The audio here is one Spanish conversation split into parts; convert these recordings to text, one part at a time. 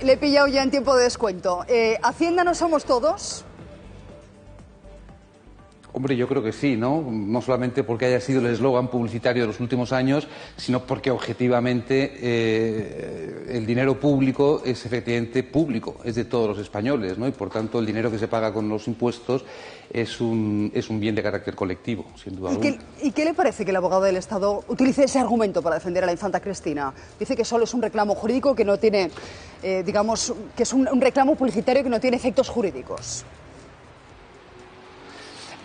Le he pillado ya en tiempo de descuento. ¿Hacienda no somos todos? Hombre, yo creo que sí, ¿no? No solamente porque haya sido el eslogan publicitario de los últimos años, sino porque objetivamente el dinero público es efectivamente público, es de todos los españoles, ¿no? Y por tanto el dinero que se paga con los impuestos es un bien de carácter colectivo, sin duda alguna. ¿Y qué le parece que el abogado del Estado utilice ese argumento para defender a la infanta Cristina? Dice que solo es un reclamo jurídico que no tiene, digamos, que es un reclamo publicitario que no tiene efectos jurídicos.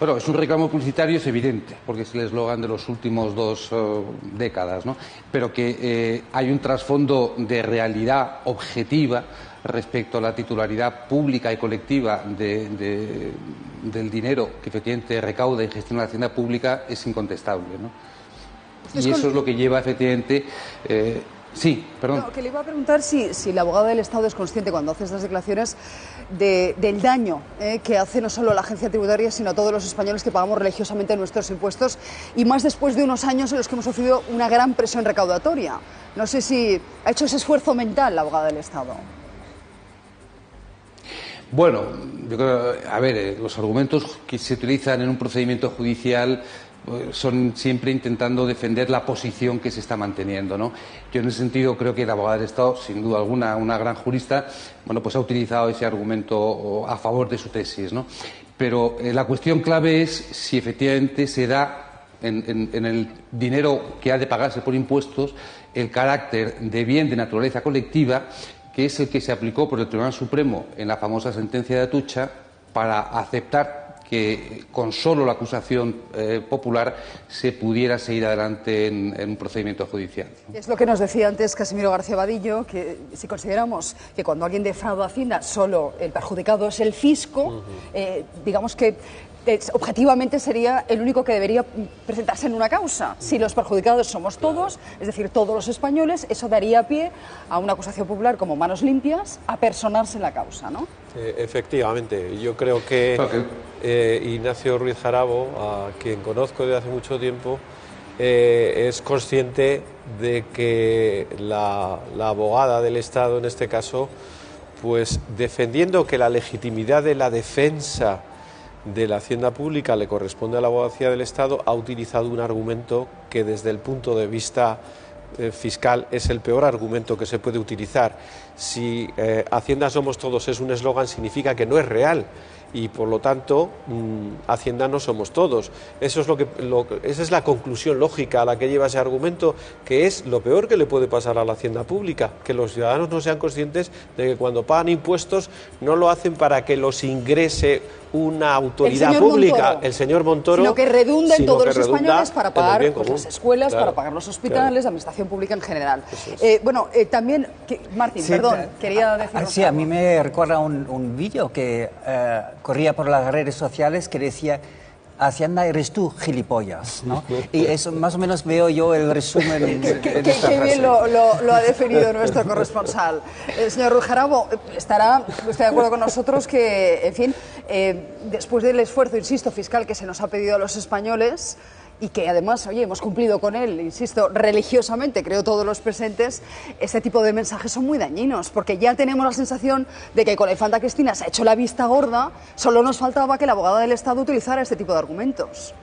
Bueno, es un reclamo publicitario, es evidente, porque es el eslogan de los últimos 2 décadas, ¿no? Pero que hay un trasfondo de realidad objetiva respecto a la titularidad pública y colectiva del dinero que efectivamente recauda y gestiona la hacienda pública es incontestable, ¿no? Y eso es lo que lleva efectivamente... Sí, perdón. No, que le iba a preguntar si el abogado del Estado es consciente, cuando hace estas declaraciones, del daño que hace no solo a la agencia tributaria, sino a todos los españoles que pagamos religiosamente nuestros impuestos, y más después de unos años en los que hemos sufrido una gran presión recaudatoria. No sé si ha hecho ese esfuerzo mental el abogado del Estado. Bueno, yo creo, a ver, los argumentos que se utilizan en un procedimiento judicial son siempre intentando defender la posición que se está manteniendo, ¿no? Yo en ese sentido creo que el abogado del Estado, sin duda alguna, una gran jurista, bueno, pues ha utilizado ese argumento a favor de su tesis, ¿no? Pero la cuestión clave es si efectivamente se da en el dinero que ha de pagarse por impuestos el carácter de bien de naturaleza colectiva, que es el que se aplicó por el Tribunal Supremo en la famosa sentencia de Atucha para aceptar que con solo la acusación popular se pudiera seguir adelante en un procedimiento judicial, ¿no? Es lo que nos decía antes Casimiro García Vadillo, que si consideramos que cuando alguien defrauda a Hacienda solo el perjudicado es el fisco, digamos que objetivamente sería el único que debería presentarse en una causa. Si los perjudicados somos todos, es decir, todos los españoles, eso daría pie a una acusación popular como manos limpias a personarse en la causa, ¿no? Efectivamente, yo creo que Ignacio Ruiz Jarabo, a quien conozco desde hace mucho tiempo, es consciente de que la abogada del Estado, en este caso, pues defendiendo que la legitimidad de la defensa de la hacienda pública le corresponde a la abogacía del Estado, ha utilizado un argumento que desde el punto de vista fiscal es el peor argumento que se puede utilizar. Si Hacienda somos todos es un eslogan, significa que no es real y por lo tanto Hacienda no somos todos. Eso es esa es la conclusión lógica a la que lleva ese argumento, que es lo peor que le puede pasar a la hacienda pública, que los ciudadanos no sean conscientes de que cuando pagan impuestos no lo hacen para que los ingrese una autoridad pública, el señor Montoro, sino que redunda en todos los españoles para pagar las escuelas, claro, para pagar los hospitales, la administración pública en general. También, Martín, sí, perdón, quería decir... Sí, a mí me recuerda un vídeo que corría por las redes sociales que decía: Hacienda eres tú, gilipollas, ¿no? Y eso más o menos veo yo el resumen de esta frase. Qué bien lo ha definido nuestro corresponsal. Señor Ruiz Jarabo, estará usted de acuerdo con nosotros que, en fin, después del esfuerzo, insisto, fiscal que se nos ha pedido a los españoles, y que además, oye, hemos cumplido con él, insisto, religiosamente, creo todos los presentes, este tipo de mensajes son muy dañinos, porque ya tenemos la sensación de que con la infanta Cristina se ha hecho la vista gorda, solo nos faltaba que la abogada del Estado utilizara este tipo de argumentos.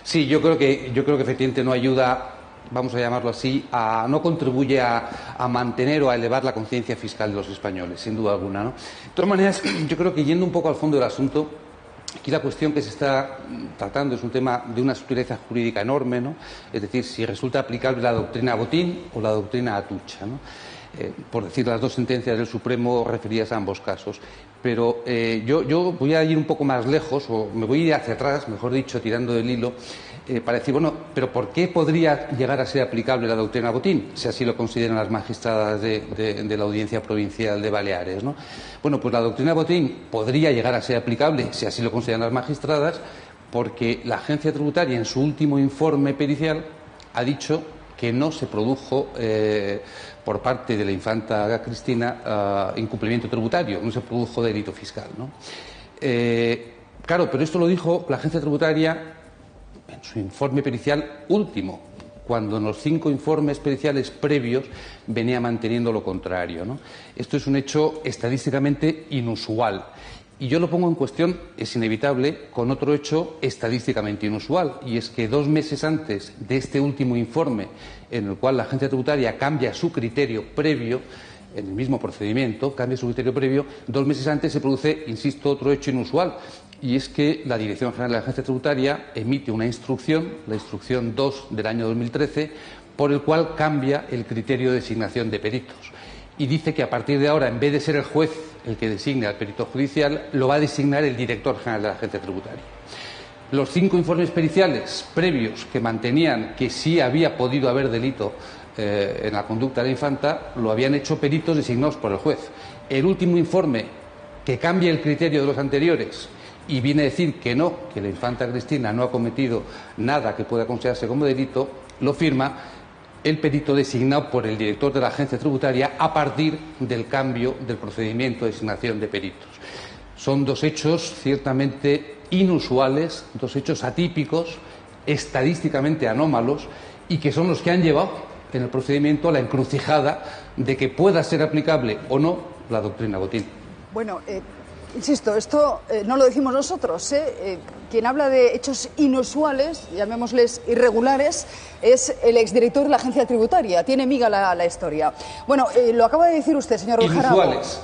Sí, yo creo que efectivamente no ayuda, vamos a llamarlo así, no contribuye a mantener o a elevar la conciencia fiscal de los españoles, sin duda alguna, ¿no? De todas maneras, yo creo que yendo un poco al fondo del asunto, aquí la cuestión que se está tratando es un tema de una sutileza jurídica enorme, ¿no? Es decir, si resulta aplicable la doctrina Botín o la doctrina Atucha, ¿no? Por decir las 2 sentencias del Supremo referidas a ambos casos. Pero yo voy a ir un poco más lejos, o me voy a ir hacia atrás, mejor dicho, tirando del hilo, para decir, bueno, pero ¿por qué podría llegar a ser aplicable la doctrina Botín, si así lo consideran las magistradas de la Audiencia Provincial de Baleares, ¿no? Bueno, pues la doctrina Botín podría llegar a ser aplicable, si así lo consideran las magistradas, porque la agencia tributaria en su último informe pericial ha dicho que no se produjo por parte de la infanta Cristina incumplimiento tributario, no se produjo delito fiscal, ¿no? Claro, pero esto lo dijo la agencia tributaria en su informe pericial último, cuando en los 5 informes periciales previos venía manteniendo lo contrario, ¿no? Esto es un hecho estadísticamente inusual. Y yo lo pongo en cuestión, es inevitable, con otro hecho estadísticamente inusual, y es que 2 meses antes de este último informe, en el cual la agencia tributaria cambia su criterio previo, en el mismo procedimiento, cambia su criterio previo, 2 meses antes se produce, insisto, otro hecho inusual, y es que la Dirección General de la Agencia Tributaria emite una instrucción, la instrucción 2 del año 2013, por el cual cambia el criterio de designación de peritos. Y dice que a partir de ahora, en vez de ser el juez el que designe al perito judicial, lo va a designar el director general de la Agencia Tributaria. Los 5 informes periciales previos que mantenían que sí había podido haber delito en la conducta de la infanta, lo habían hecho peritos designados por el juez. El último informe, que cambia el criterio de los anteriores y viene a decir que no, que la infanta Cristina no ha cometido nada que pueda considerarse como delito, lo firma el perito designado por el director de la agencia tributaria a partir del cambio del procedimiento de designación de peritos. Son 2 hechos ciertamente inusuales, 2 hechos atípicos, estadísticamente anómalos, y que son los que han llevado en el procedimiento a la encrucijada de que pueda ser aplicable o no la doctrina Botín. Bueno, insisto, esto no lo decimos nosotros. Quien habla de hechos inusuales, llamémosles irregulares, es el exdirector de la agencia tributaria. Tiene miga la historia. Bueno, lo acaba de decir usted, señor Ruiz Jarabo.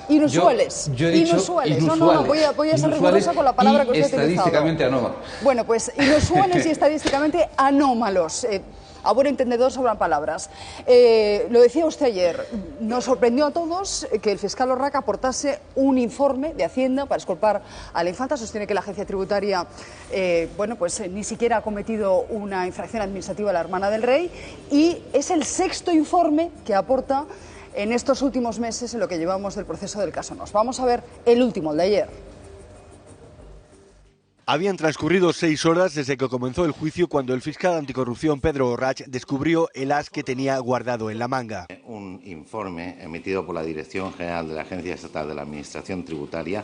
Inusuales. Yo he dicho inusuales. No, voy a ser rigurosa con la palabra que usted ha utilizado. Estadísticamente anómalos. Bueno, pues inusuales y estadísticamente anómalos. A buen entendedor sobran palabras. Lo decía usted ayer, nos sorprendió a todos que el fiscal Orraca aportase un informe de Hacienda para exculpar a la infanta. Sostiene que la agencia tributaria ni siquiera ha cometido una infracción administrativa a la hermana del rey, y es el 6º informe que aporta en estos últimos meses en lo que llevamos del proceso del caso Nos. Vamos a ver el último, el de ayer. Habían transcurrido 6 horas desde que comenzó el juicio cuando el fiscal anticorrupción Pedro Orrach descubrió el as que tenía guardado en la manga. Un informe emitido por la Dirección General de la Agencia Estatal de la Administración Tributaria,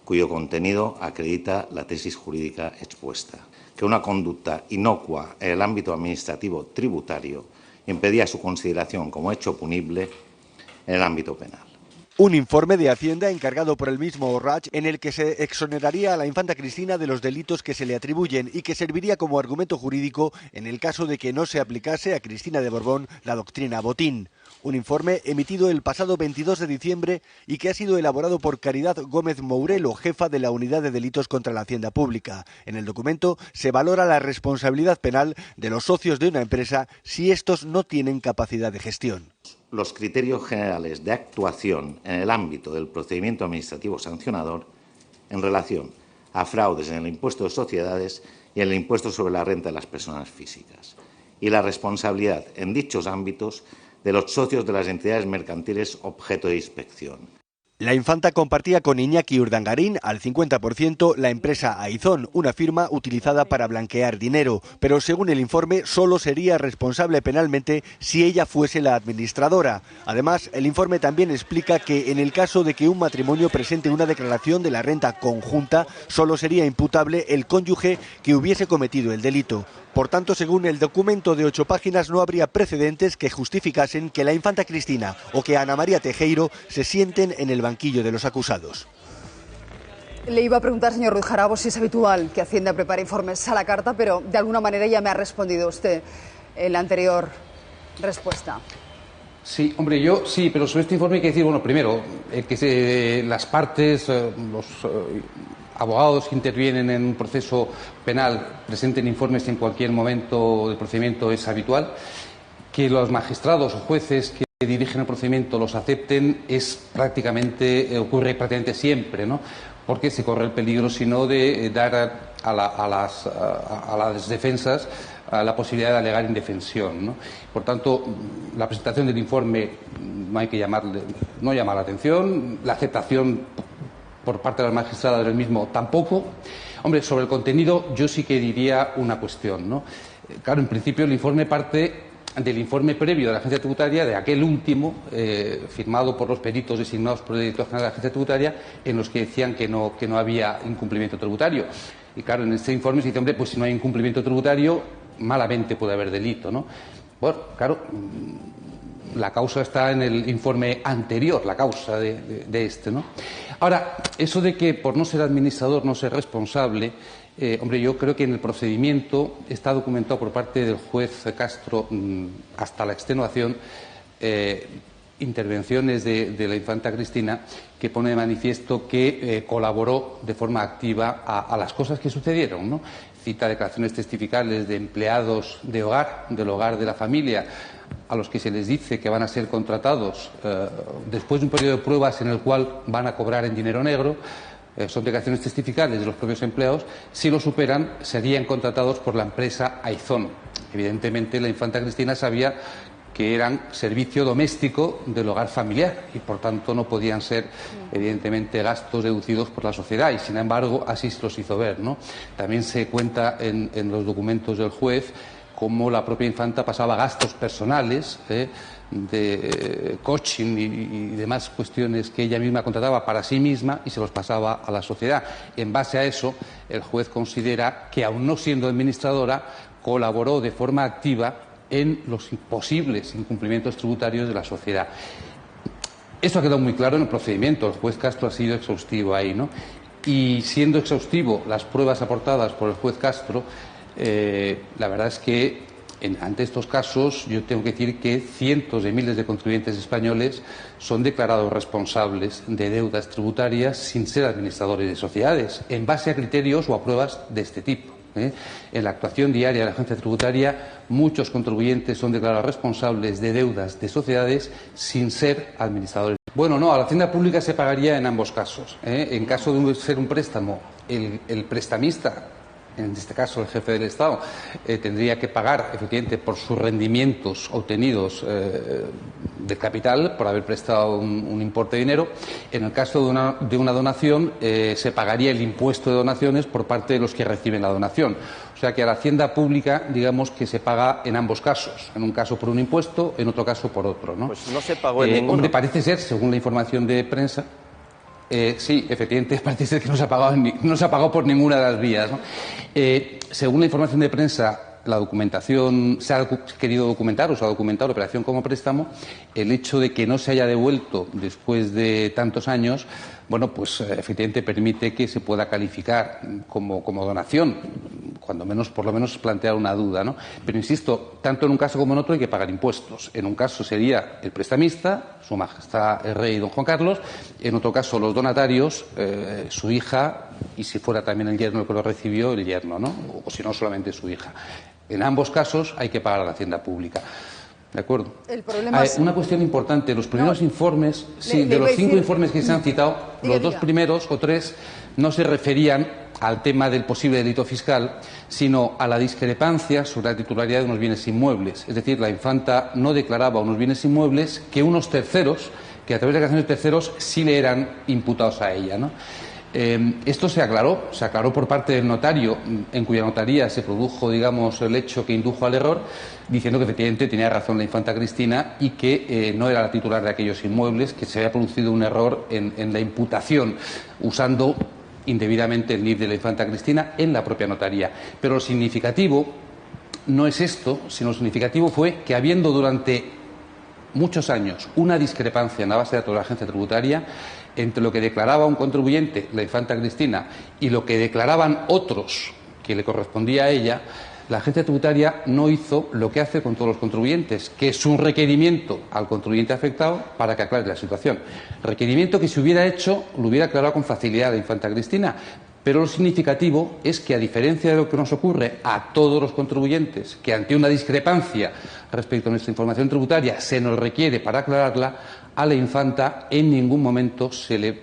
cuyo contenido acredita la tesis jurídica expuesta, que una conducta inocua en el ámbito administrativo tributario impedía su consideración como hecho punible en el ámbito penal. Un informe de Hacienda encargado por el mismo Orrach en el que se exoneraría a la infanta Cristina de los delitos que se le atribuyen y que serviría como argumento jurídico en el caso de que no se aplicase a Cristina de Borbón la doctrina Botín. Un informe emitido el pasado 22 de diciembre y que ha sido elaborado por Caridad Gómez Mourelo, jefa de la Unidad de Delitos contra la Hacienda Pública. En el documento se valora la responsabilidad penal de los socios de una empresa si estos no tienen capacidad de gestión. Los criterios generales de actuación en el ámbito del procedimiento administrativo sancionador en relación a fraudes en el impuesto de sociedades y en el impuesto sobre la renta de las personas físicas, y la responsabilidad en dichos ámbitos de los socios de las entidades mercantiles objeto de inspección. La infanta compartía con Iñaki Urdangarín al 50% la empresa Aizón, una firma utilizada para blanquear dinero, pero según el informe solo sería responsable penalmente si ella fuese la administradora. Además, el informe también explica que en el caso de que un matrimonio presente una declaración de la renta conjunta, solo sería imputable el cónyuge que hubiese cometido el delito. Por tanto, según el documento de 8 páginas, no habría precedentes que justificasen que la infanta Cristina o que Ana María Teijeiro se sienten en el banquillo de los acusados. Le iba a preguntar, señor Ruiz Jarabo, si es habitual que Hacienda prepare informes a la carta, pero de alguna manera ya me ha respondido usted en la anterior respuesta. Sí, hombre, yo sí, pero sobre este informe hay que decir, bueno, primero, que las partes, los abogados que intervienen en un proceso penal presenten informes en cualquier momento del procedimiento es habitual. Que los magistrados o jueces que dirigen el procedimiento los acepten ocurre prácticamente siempre, ¿no? Porque se corre el peligro, si no, de dar a las defensas la posibilidad de alegar indefensión, ¿no? Por tanto, la presentación del informe no llama la atención, la aceptación por parte de la magistrada del mismo tampoco. Hombre, sobre el contenido yo sí que diría una cuestión, ¿no? Claro, en principio el informe parte del informe previo de la agencia tributaria, de aquel último, firmado por los peritos designados por el director general de la agencia tributaria, en los que decían que no había incumplimiento tributario. Y claro, en este informe se dice, hombre, pues si no hay incumplimiento tributario, malamente puede haber delito, ¿no? Bueno, claro, la causa está en el informe anterior, la causa de este, ¿no? Ahora, eso de que por no ser administrador no ser responsable, hombre, yo creo que en el procedimiento está documentado por parte del juez Castro hasta la extenuación intervenciones de la infanta Cristina que pone de manifiesto que colaboró de forma activa a las cosas que sucedieron, ¿no? Cita declaraciones testificales de empleados de hogar, del hogar de la familia, a los que se les dice que van a ser contratados después de un periodo de pruebas en el cual van a cobrar en dinero negro. Son declaraciones testificales de los propios empleados. Si lo superan, serían contratados por la empresa Aizón. Evidentemente, la infanta Cristina sabía que eran servicio doméstico del hogar familiar y, por tanto, no podían ser, evidentemente, gastos deducidos por la sociedad y, sin embargo, así se los hizo ver, ¿no? También se cuenta en los documentos del juez cómo la propia infanta pasaba gastos personales de coaching y demás cuestiones que ella misma contrataba para sí misma y se los pasaba a la sociedad. En base a eso, el juez considera que, aun no siendo administradora, colaboró de forma activa en los posibles incumplimientos tributarios de la sociedad. Eso ha quedado muy claro en el procedimiento. El juez Castro ha sido exhaustivo ahí, ¿no? Y siendo exhaustivo las pruebas aportadas por el juez Castro, la verdad es que ante estos casos yo tengo que decir que cientos de miles de contribuyentes españoles son declarados responsables de deudas tributarias sin ser administradores de sociedades, en base a criterios o a pruebas de este tipo. En la actuación diaria de la agencia tributaria, muchos contribuyentes son declarados responsables de deudas de sociedades sin ser administradores. Bueno, no, a la hacienda pública se pagaría en ambos casos. En caso de ser un préstamo, el prestamista, en este caso el jefe del Estado, tendría que pagar efectivamente por sus rendimientos obtenidos del capital por haber prestado un importe de dinero. En el caso de una donación se pagaría el impuesto de donaciones por parte de los que reciben la donación. O sea que a la hacienda pública, digamos que se paga en ambos casos, en un caso por un impuesto, en otro caso por otro, ¿no? Pues no se pagó en ninguno. Donde parece ser, según la información de prensa, sí, efectivamente, parece ser que no se ha pagado por ninguna de las vías, ¿no? Según la información de prensa, la documentación se ha querido documentar o se ha documentado la operación como préstamo. El hecho de que no se haya devuelto después de tantos años, bueno, pues efectivamente permite que se pueda calificar como donación, cuando menos, por lo menos plantear una duda, ¿no? Pero insisto, tanto en un caso como en otro hay que pagar impuestos. En un caso sería el prestamista, Su Majestad el Rey Don Juan Carlos; en otro caso los donatarios, su hija, y si fuera también el yerno el que lo recibió, el yerno, ¿no? O si no, solamente su hija. En ambos casos hay que pagar a la hacienda pública. ¿De acuerdo? El problema es... Una cuestión importante, los primeros informes, de los 5 informes que se han citado, los 2 primeros o 3 no se referían al tema del posible delito fiscal, sino a la discrepancia sobre la titularidad de unos bienes inmuebles. Es decir, la infanta no declaraba unos bienes inmuebles que unos terceros, que a través de declaraciones de terceros sí le eran imputados a ella, ¿no? Esto se aclaró por parte del notario, en cuya notaría se produjo, digamos, el hecho que indujo al error, diciendo que efectivamente tenía razón la infanta Cristina y que no era la titular de aquellos inmuebles, que se había producido un error en la imputación, usando indebidamente el NIF de la infanta Cristina en la propia notaría. Pero lo significativo no es esto, sino lo significativo fue que, habiendo durante muchos años una discrepancia en la base de datos de la agencia tributaria entre lo que declaraba un contribuyente, la infanta Cristina, y lo que declaraban otros que le correspondía a ella, la agencia tributaria no hizo lo que hace con todos los contribuyentes, que es un requerimiento al contribuyente afectado para que aclare la situación. Requerimiento que, si hubiera hecho, lo hubiera aclarado con facilidad la infanta Cristina. Pero lo significativo es que, a diferencia de lo que nos ocurre a todos los contribuyentes, que ante una discrepancia respecto a nuestra información tributaria se nos requiere para aclararla, a la infanta en ningún momento se le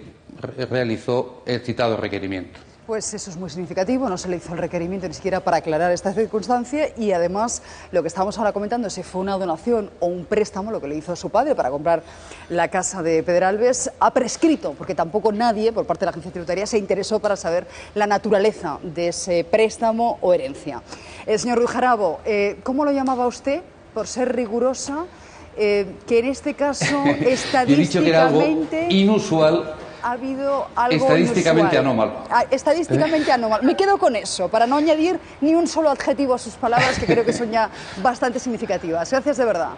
realizó el citado requerimiento. Pues eso es muy significativo, no se le hizo el requerimiento ni siquiera para aclarar esta circunstancia, y además lo que estábamos ahora comentando, si fue una donación o un préstamo, lo que le hizo a su padre para comprar la casa de Pedralbes, ha prescrito, porque tampoco nadie por parte de la agencia tributaria se interesó para saber la naturaleza de ese préstamo o herencia. Señor Ruiz Jarabo, ¿cómo lo llamaba usted, por ser rigurosa, que en este caso estadísticamente... Yo he dicho que era algo inusual ha habido algo estadísticamente inusual. anómalo. Estadísticamente anómalo. Me quedo con eso, para no añadir ni un solo adjetivo a sus palabras, que creo que son ya bastante significativas. Gracias de verdad.